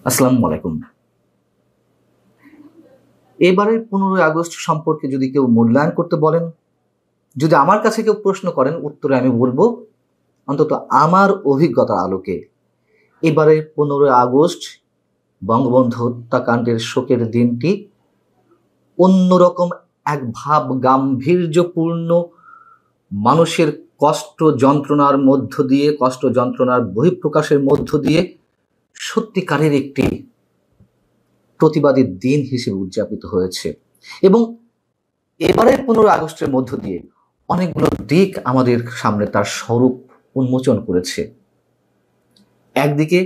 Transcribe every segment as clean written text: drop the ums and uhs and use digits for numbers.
আসসালামু আলাইকুম। এবারের 15ই আগস্ট সম্পর্কে যদি কেউ মূল্যায়ন করতে বলেন, যদি আমার কাছে কেউ প্রশ্ন করেন, উত্তরে আমি বলব, অন্তত আমার অভিজ্ঞতার আলোকে এবারের 15ই আগস্ট বঙ্গবন্ধু হত্যাকাণ্ডের শোকের দিনটি অন্যরকম এক ভাব গাম্ভীর্যপূর্ণ মানুষের কষ্ট যন্ত্রণার মধ্য দিয়ে, কষ্ট যন্ত্রণার বহিঃপ্রকাশের মধ্য দিয়ে সত্যিকারের একটি প্রতিবাদী দিন হিসেবে উদযাপিত হয়েছে। এবং এবারের 15 আগস্টের মধ্য দিয়ে অনেকগুলো দিক আমাদের সামনে তার স্বরূপ উন্মোচন করেছে। একদিকে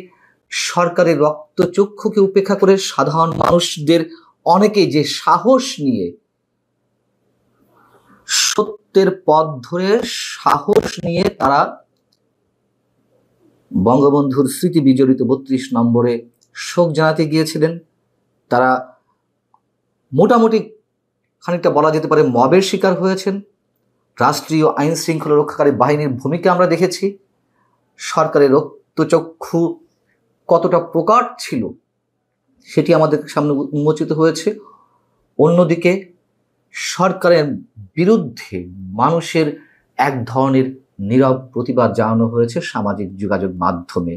সরকারের রক্তচক্ষুকে উপেক্ষা করে সাধারণ মানুষদের অনেকেই যে সাহস নিয়ে, সত্যের পথ ধরে সাহস নিয়ে তারা বঙ্গবন্ধুর স্মৃতি বিজড়িত 32 নম্বরে শোক জানাতে গিয়েছিলেন, তারা মোটামুটি খানিকটা বলা যেতে পারে মবের শিকার হয়েছেন। রাষ্ট্রীয় আইন শৃঙ্খলা রক্ষাকারী বাহিনীর ভূমিকা আমরা দেখেছি। সরকারের রক্তচক্ষু কতটা প্রকট ছিল সেটি আমাদের সামনে উন্মোচিত হয়েছে। অন্যদিকে সরকারের বিরুদ্ধে মানুষের এক ধরনের নীরব প্রতিবাদ জানানো হয়েছে সামাজিক যোগাযোগ মাধ্যমে।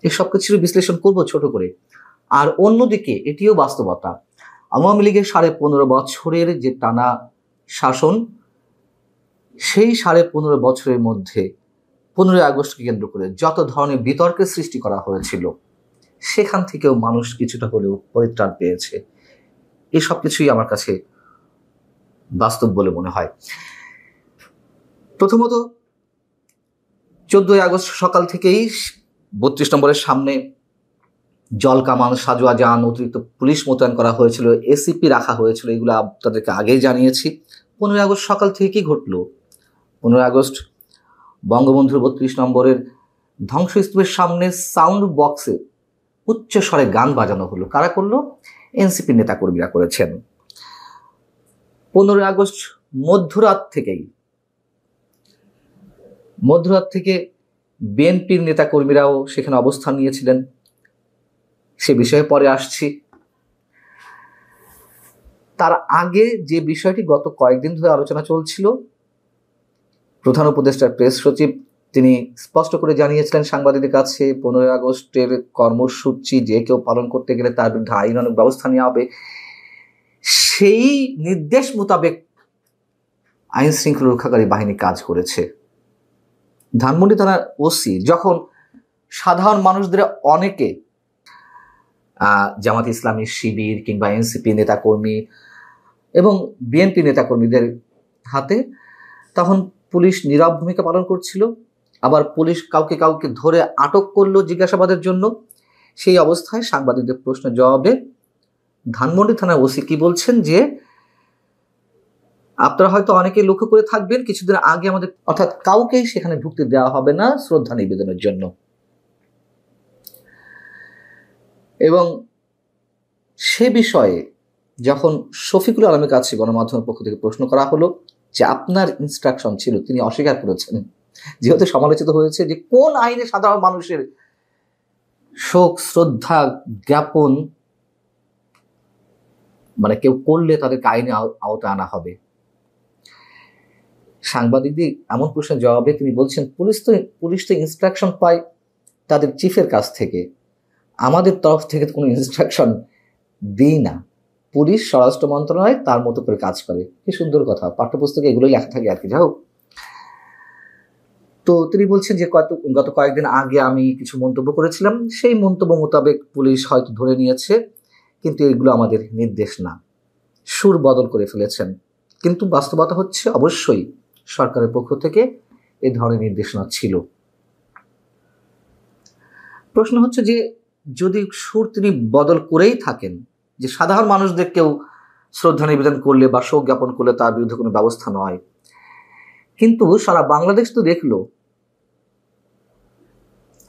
এসব কিছু বিশ্লেষণ করব ছোট করে। আর অন্যদিকে এটিও বাস্তবতা, আওয়ামী লীগের 15.5 বছরের যে টানা শাসন, সেই 15.5 বছরের মধ্যে 15ই আগস্টকে কেন্দ্র করে যত ধরনের বিতর্কের সৃষ্টি করা হয়েছিল, সেখান থেকেও মানুষ কিছুটা হলেও পরিত্রাণ পেয়েছে। এসব কিছুই আমার কাছে বাস্তব বলে মনে হয়। প্রথমত 14ই আগস্ট সকাল থেকেই 32 নম্বরের সামনে জল কামান, সাজোয়া যান, অতিরিক্ত পুলিশ মোতায়েন করা হয়েছিল, এসিপি রাখা হয়েছিল। এগুলো আপনাদেরকে আগেই জানিয়েছি। 15ই আগস্ট সকাল থেকে কি ঘটলো? 15ই আগস্ট বঙ্গবন্ধুর 32 নম্বরের ধ্বংসস্তূপের সামনে সাউন্ড বক্সে উচ্চ স্বরে গান বাজানো হলো। কারা করলো? এনসিপি নেতাকর্মীরা করেছেন। 15ই আগস্ট মধ্যরাত থেকে বিএনপির নেতাকর্মীরাও সেখানে অবস্থান নিয়েছিলেন। সে বিষয়ে পরে আসছি। তার আগে যে বিষয়টি গত কয়েকদিন ধরে আলোচনা চলছিল, প্রধান উপদেষ্টার প্রেস সচিব তিনি স্পষ্ট করে জানিয়েছিলেন সাংবাদিকদের কাছে, 15ই আগস্টের কর্মসূচি যে কেউ পালন করতে গেলে তার বিরুদ্ধে আইনানুগ ব্যবস্থা নেওয়া হবে। সেই নির্দেশ মোতাবেক আইন শৃঙ্খলা রক্ষাকারী বাহিনী কাজ করেছে। ধানমন্ডি থানার ওসি যখন সাধারণ মানুষদের অনেকে জামাত ইসলামী, শিবির কিংবা এনসিপি নেতাকর্মী এবং বিএনপি নেতাকর্মীদের হাতে, তখন পুলিশ নীরব ভূমিকা পালন করছিল। আবার পুলিশ কাউকে ধরে আটক করলো জিজ্ঞাসাবাদের জন্য। সেই অবস্থায় সাংবাদিকদের প্রশ্নের জবাবে ধানমন্ডি থানার ওসি কি বলছেন যে, আপনারা হয়তো অনেকেই লক্ষ্য করে থাকবেন, কিছুদিন আগে আমাদের অর্থাৎ কাউকেই সেখানে ঢুকতে দেওয়া হবে না শ্রদ্ধা নিবেদনের জন্য। এবং সে বিষয়ে যখন শফিকুল আলমের কাছে গণমাধ্যমের পক্ষ থেকে প্রশ্ন করা হলো যে আপনার ইনস্ট্রাকশন ছিল, তিনি অস্বীকার করেছেন। যেহেতু সমালোচিত হয়েছে যে কোন আইনে সাধারণ মানুষের শোক শ্রদ্ধা জ্ঞাপন মানে কেউ করলে তাদেরকে আইনে আওতায় আনা হবে। সাংবাদিকদের এমন প্রশ্নের জবাবে তিনি বলছেন, পুলিশ তো ইনস্ট্রাকশন পায় তাদের চিফের কাছ থেকে, আমাদের তরফ থেকে কোনো ইনস্ট্রাকশন দিই না। পুলিশ স্বরাষ্ট্র মন্ত্রণালয় তার মতো করে কাজ করে। কি সুন্দর কথা, পাঠ্যপুস্তকে এগুলোই লেখা থাকে আর কি। যাই হোক, তো তিনি বলছেন যে গত কয়েকদিন আগে আমি কিছু মন্তব্য করেছিলাম, সেই মন্তব্য মোতাবেক পুলিশ হয়তো ধরে নিয়েছে, কিন্তু এগুলো আমাদের নির্দেশ না। সুর বদল করে ফেলেছেন। কিন্তু বাস্তবতা হচ্ছে অবশ্যই সরকারের পক্ষ থেকে এই ধরনের নির্দেশনা ছিল। প্রশ্ন হচ্ছে যে যদি সুর তিনি বদল করেই থাকেন, যে সাধারণ মানুষদের কেউ শ্রদ্ধা নিবেদন করলে বা শোক জ্ঞাপন করলে তার বিরুদ্ধে কোনো ব্যবস্থা নয়, কিন্তু সারা বাংলাদেশ তো দেখলো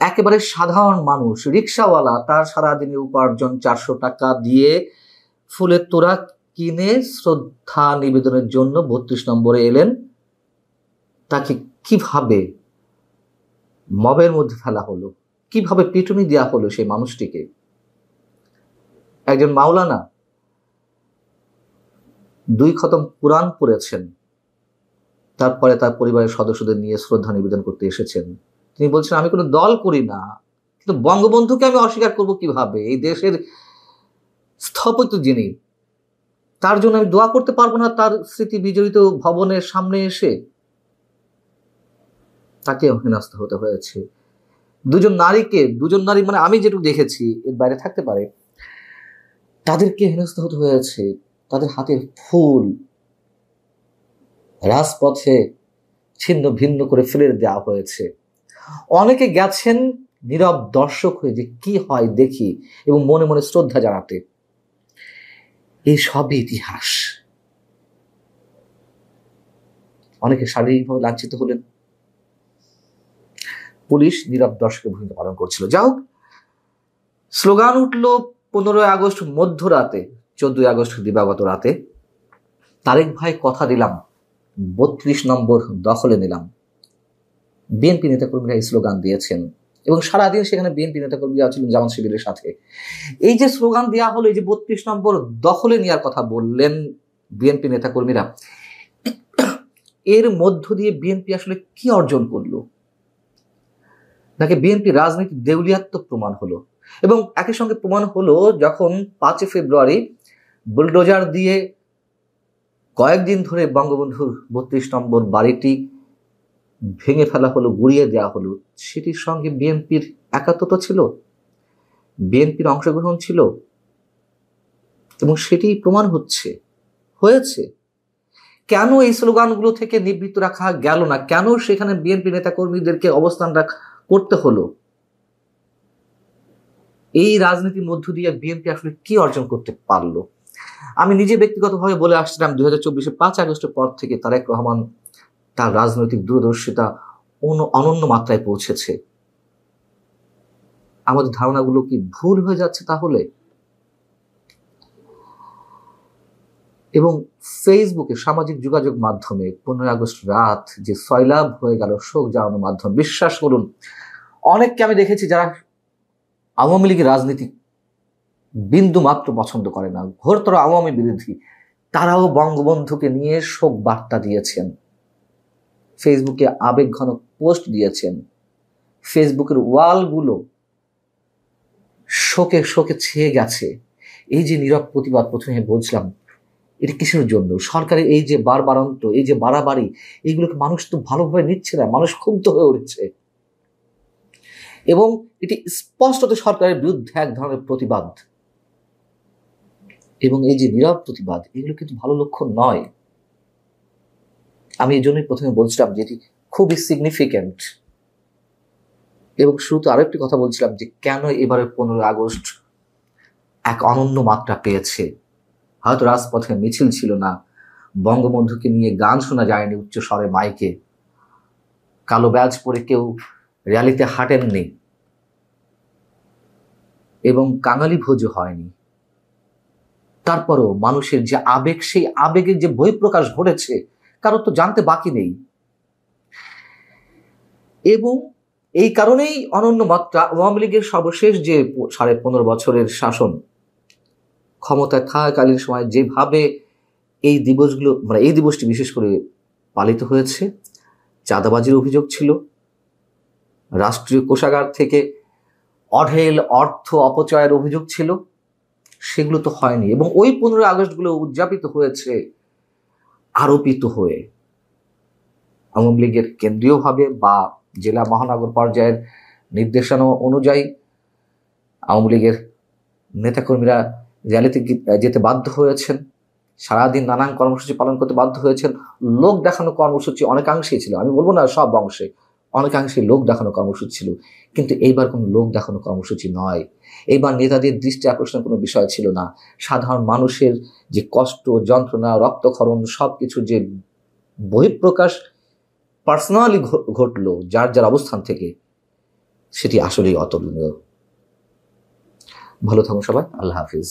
একেবারে সাধারণ মানুষ, রিক্সাওয়ালা, তার সারাদিনের উপার্জন 400 টাকা দিয়ে ফুলের তোড়া কিনে শ্রদ্ধা নিবেদনের জন্য 32 নম্বরে এলেন। তাকে কিভাবে মবের মধ্যে ফেলা হলো, কিভাবে পিটুনি দেওয়া হলো সেই মানুষটিকে। একজন মাওলানা 2 খতম কুরআন পড়েছেন, তারপরে তার পরিবারের সদস্যদের নিয়ে শ্রদ্ধা নিবেদন করতে এসেছেন। তিনি বলছেন, আমি কোনো দল করি না, কিন্তু বঙ্গবন্ধুকে আমি অস্বীকার করব কিভাবে? এই দেশের স্থপতি যিনি, তার জন্য আমি দোয়া করতে পারবো না তার স্মৃতি বিজড়িত ভবনের সামনে এসে? তাকে হেনস্থা হতে হয়েছে। দুজন নারী, মানে আমি যেটুকু দেখেছি, এর বাইরে থাকতে পারে, তাদেরকে হেনস্থা হতে হয়েছে। তাদের হাতের ফুল রাজপথে ছিন্ন ভিন্ন করে ফেলে দেওয়া হয়েছে। অনেকে গেছেন নীরব দর্শক হয়ে, যে কি হয় দেখি, এবং মনে মনে শ্রদ্ধা জানাতে। এই সবই ইতিহাস। অনেকে শারীরিকভাবে লাঞ্ছিত হলেন। পুলিশ নীরব দর্শকের ভূমিকা পালন করছিল। যা হোক, স্লোগান উঠল 15 আগস্ট মধ্যরাতে, 14 আগস্ট দিবাগত রাতে, তারেক ভাই কথা দিলাম 32 নম্বর দখলে নিলাম। বিএনপি নেতাকর্মীরা এই স্লোগান দিয়েছেন এবং সারাদিন সেখানে বিএনপি নেতাকর্মীরা ছিলেন জামাত শিবিরের সাথে। এই যে স্লোগান দেওয়া হলো, এই যে 32 নম্বর দখলে নেওয়ার কথা বললেন বিএনপি নেতাকর্মীরা, এর মধ্য দিয়ে বিএনপি আসলে কি অর্জন করলো? নাকি বিএনপি রাজনীতির দেউলিয়াত্ব প্রমাণ হলো? এবং একই সঙ্গে প্রমাণ হলো যখন 5 ফেব্রুয়ারি বুলডোজার দিয়ে কয়েকদিন ধরে বঙ্গবন্ধুর 32 নম্বর বাড়িটি ভেঙে ফেলা হলো, গুড়িয়ে দেওয়া হলো। সেটির সঙ্গে বিএনপির একাত্মতা ছিল, বিএনপির অংশগ্রহণ ছিল, এবং সেটি প্রমাণ হয়েছে। কেন এই স্লোগানগুলো থেকে নিবৃত্ত রাখা গেল না? কেন সেখানে বিএনপি নেতাকর্মীদেরকে অবস্থান করতে হলো? এই রাজনীতির মধ্য দিয়ে বিএনপি আসলে কি অর্জন করতে পারলো? আমি নিজে ব্যক্তিগতভাবে বলে আসছিলাম 2024 5 আগস্টের পর থেকে তারেক রহমান তার রাজনৈতিক দূরদর্শিতা অনন্য মাত্রায় পৌঁছেছে। আমাদের ধারণাগুলো কি ভুল হয়ে যাচ্ছে তাহলে? এবং ফেসবুকে, সামাজিক যোগাযোগ মাধ্যমে 15 আগস্ট রাত যে সয়লাভ হয়ে গেল শোক জানানোর মাধ্যম, বিশ্বাস করুন, অনেককে আমি দেখেছি যারা আওয়ামী লীগের রাজনীতি বিন্দু মাত্র পছন্দ করে না, ঘোরতর আওয়ামী বিরোধী, তারাও বঙ্গবন্ধুকে নিয়ে শোক বার্তা দিয়েছেন, ফেসবুকে আবেগঘন পোস্ট দিয়েছেন। ফেসবুকের ওয়ালগুলো শোকে শোকে ছেয়ে গেছে। এই যে নীরব প্রতিবাদ, প্রথমে বলছিলাম, এটা কিসের জন্য? সরকারের এই যে বারবারন্ত, এই যে বাড়াবাড়ি, এইগুলোকে মানুষ তো ভালোভাবে নিচ্ছে না, মানুষ ক্ষুব্ধ হয়ে উঠছে। এবং এটি স্পষ্টত সরকারের বিরুদ্ধে এক ধরনের প্রতিবাদ। এবং এই যে নীরব প্রতিবাদ, এগুলো কিন্তু ভালো লক্ষণ নয়। আমি এই জন্যই প্রথমে বলছিলাম যে এটি খুবই সিগনিফিক্যান্ট। এবং শুরুতে আরো একটি কথা বলছিলাম যে কেন এবারে 15 আগস্ট এক অনন্য মাত্রা পেয়েছে। হয়তো রাজপথে মিছিল ছিল না, বঙ্গবন্ধুকে নিয়ে গান শোনা যায়নি উচ্চ স্বরে মাইকে, কালো ব্যাজ পরে কেউ র্যালিতে হাঁটেননি, এবং কাঙালি ভোজও হয়নি। তারপরও মানুষের যে আবেগ, সেই আবেগের যে বহিঃপ্রকাশ ঘটেছে কারো তো জানতে বাকি নেই। এবং এই কারণেই অনন্য মাত্রা আওয়ামী লীগের সর্বশেষ যে 15.5 বছরের শাসন, ক্ষমতায় থাকাকালীন সময় যেভাবে এই দিবসগুলো, মানে এই দিবসটি বিশেষ করে পালিত হয়েছে, চাঁদাবাজির অভিযোগ ছিল, রাষ্ট্রীয় কোষাগার থেকে অঢেল অর্থ অপচয়ের অভিযোগ ছিল, সেগুলো তো হয়নি। এবং ওই 15 আগস্টগুলো উদযাপিত হয়েছে আরোপিত হয়ে আওয়ামী লীগের কেন্দ্রীয়ভাবে বা জেলা মহানগর পর্যায়ের নির্দেশনা অনুযায়ী আওয়ামী লীগের নেতাকর্মীরা র্যালিতে যেতে বাধ্য হয়েছেন, সারাদিন নানান কর্মসূচি পালন করতে বাধ্য হয়েছেন। লোক দেখানো কর্মসূচি অনেকাংশেই ছিল, আমি বলবো না সব অংশে, অনেকাংশে লোক দেখানো কর্মসূচি ছিল। কিন্তু এইবার কোনো লোক দেখানো কর্মসূচি নয়। এইবার নেতাদের দৃষ্টি আকর্ষণের কোনো বিষয় ছিল না। সাধারণ মানুষের যে কষ্ট, যন্ত্রণা, রক্তক্ষরণ, সবকিছু যে বহিঃপ্রকাশ পার্সোনালি ঘটলো যার যার অবস্থান থেকে, সেটি আসলেই অতুলনীয়। ভালো থাকুন সবাই, আল্লাহ হাফিজ।